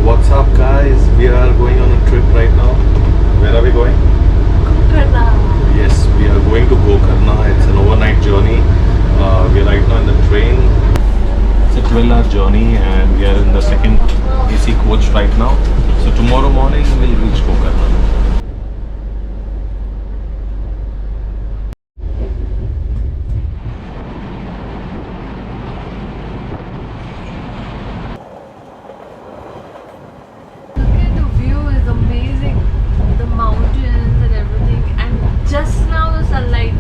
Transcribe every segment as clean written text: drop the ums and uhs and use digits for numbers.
What's up guys, we are going on a trip right now. Where are we going? Gokarna. Yes, we are going to Gokarna. It's an overnight journey. We are right now in the train. It's a 12-hour journey and we are in the second AC coach right now. So tomorrow morning we'll reach Gokarna. Mountains and everything, and just now the sunlight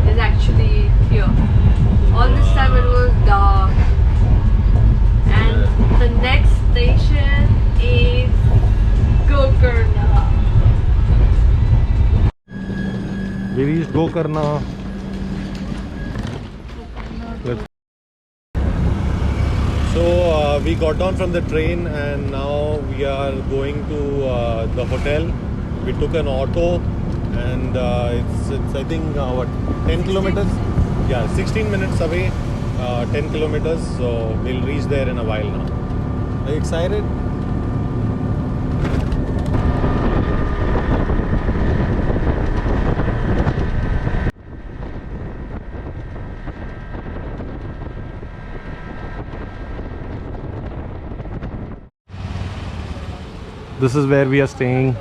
is actually here. All this time it was dark, and the next station is Gokarna. We reached Gokarna. So we got down from the train and now we are going to the hotel. We took an auto and it's I think what, 10 kilometers? Yeah, 16 minutes away, 10 kilometers. So we'll reach there in a while now. Are you excited? This is where we are staying.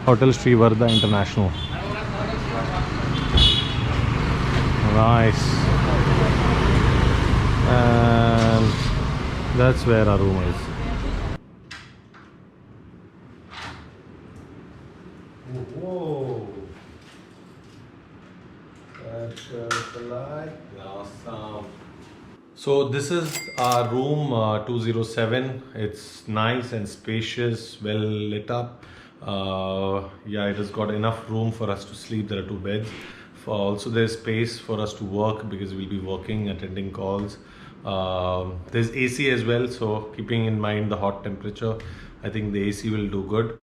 Hotel Sree Varada International. Nice. And that's where our room is. Whoa. That's the light. Awesome. So this is our room 207. It's nice and spacious, well lit up. Yeah, it has got enough room for us to sleep. There are 2 beds. Also there's space for us to work because we'll be working, attending calls. There's AC as well, so keeping in mind the hot temperature, I think the AC will do good.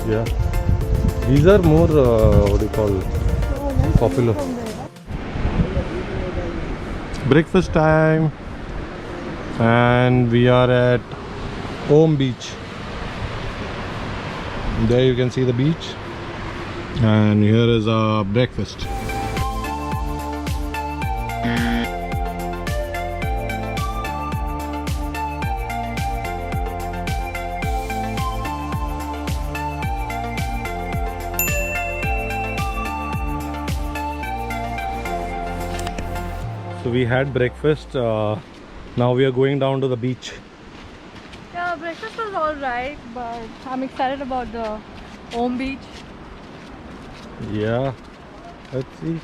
Yeah, these are more what do you call popular. Breakfast time, and we are at Kudle Beach. There you can see the beach, and here is our breakfast. So we had breakfast. Now we are going down to the beach. Yeah, breakfast was alright, but I'm excited about the Kudle Beach. Yeah, let's see.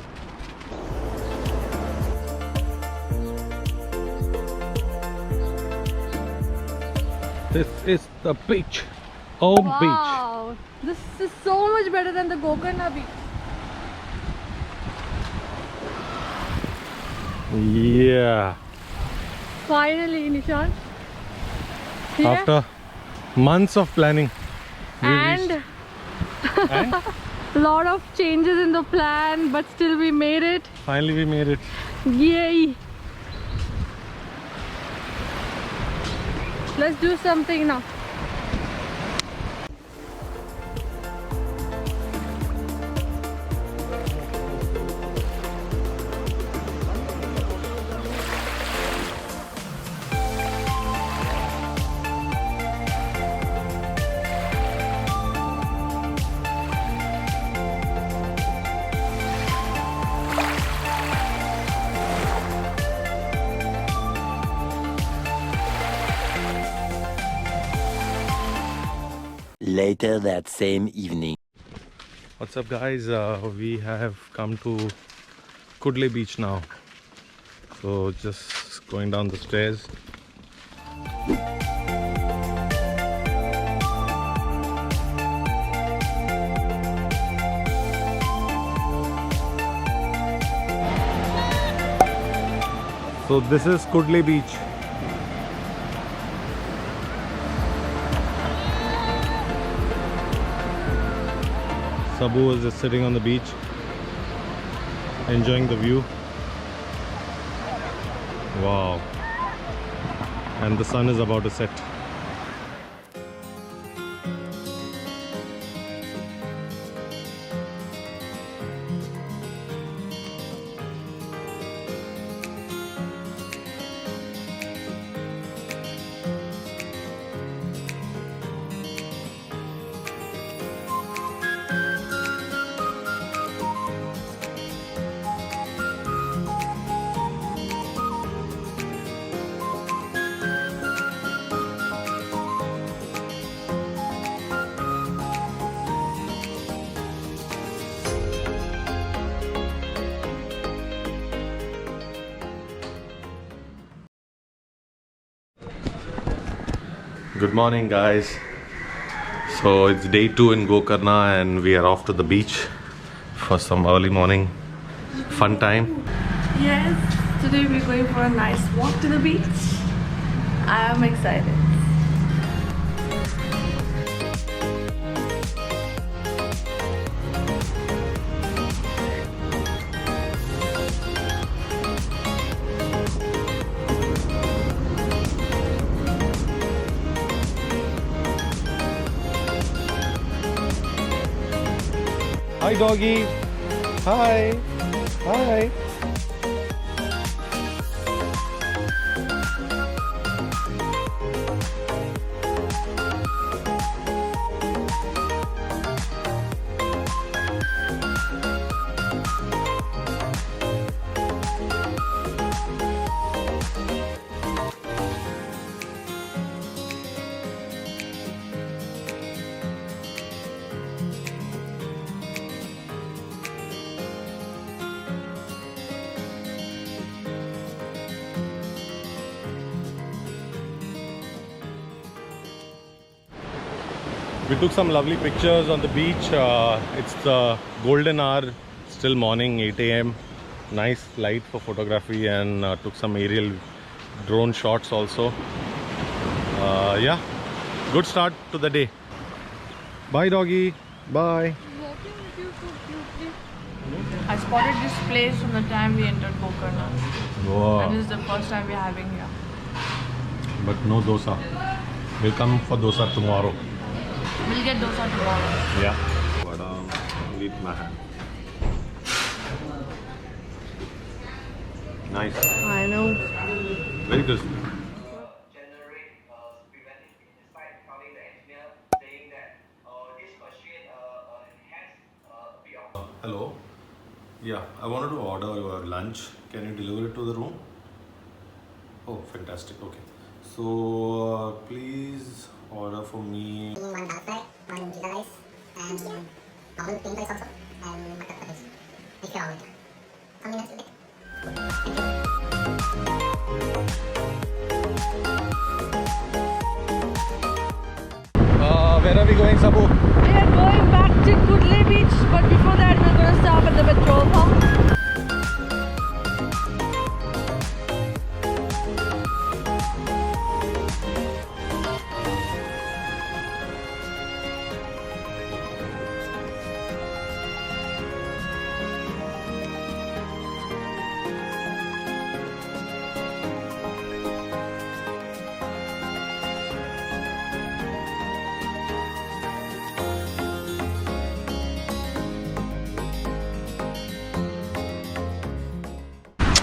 This is the beach. Kudle Beach. Wow, this is so much better than the Gokarna beach. Yeah. Finally, Nishan. Here. After months of planning. And a lot of changes in the plan, but still we made it. Finally we made it. Yay! Let's do something now. Later that same evening. What's up, guys? We have come to Kudle Beach now. So just going down the stairs. So this is Kudle Beach. Sabu is just sitting on the beach, enjoying the view. Wow. And the sun is about to set. Good morning, guys. So it's day 2 in Gokarna and we are off to the beach for some early morning fun time. Yes, today we're going for a nice walk to the beach. I am excited. Hi, doggy. Hi. Hi. We took some lovely pictures on the beach. It's the golden hour, still morning, 8 a.m. Nice light for photography, and took some aerial drone shots also. Yeah, good start to the day. Bye, doggy. Bye. I spotted this place from the time we entered Gokarna. Wow. And this is the first time we're having here. But no dosa. We'll come for dosa tomorrow. We'll get dosa tomorrow. Yeah. Vada, leave my hand. Nice. I know. Very good. Hello. Yeah, I wanted to order your lunch. Can you deliver it to the room? Oh, fantastic. Okay. So, please order for me. One dal fry, one jeera rice, and normal pink rice also, and mutton rice. If you want. How many minutes will it take? Where are we going, Sabu? We are going back to Kudle Beach, but before that we're going to stop at the petrol pump.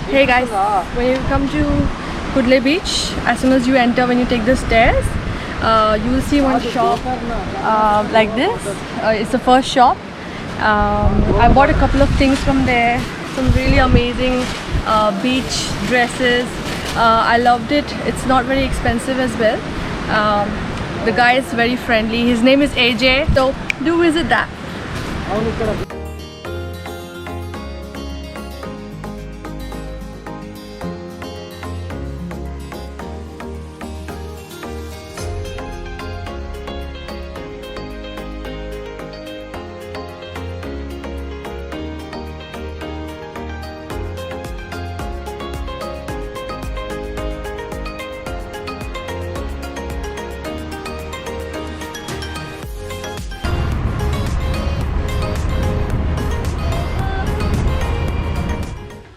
Hey guys, when you come to Kudle Beach, as soon as you enter, when you take the stairs, you will see one shop like this. It's the first shop. I bought a couple of things from there, some really amazing beach dresses. I loved it. It's not very expensive as well. The guy is very friendly. His name is AJ, so do visit that.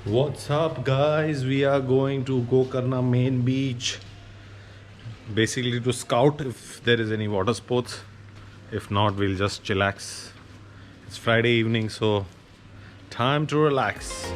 What's up guys, we are going to Gokarna main beach, basically to scout if there is any water sports. If not, we'll just chillax. It's Friday evening, so time to relax.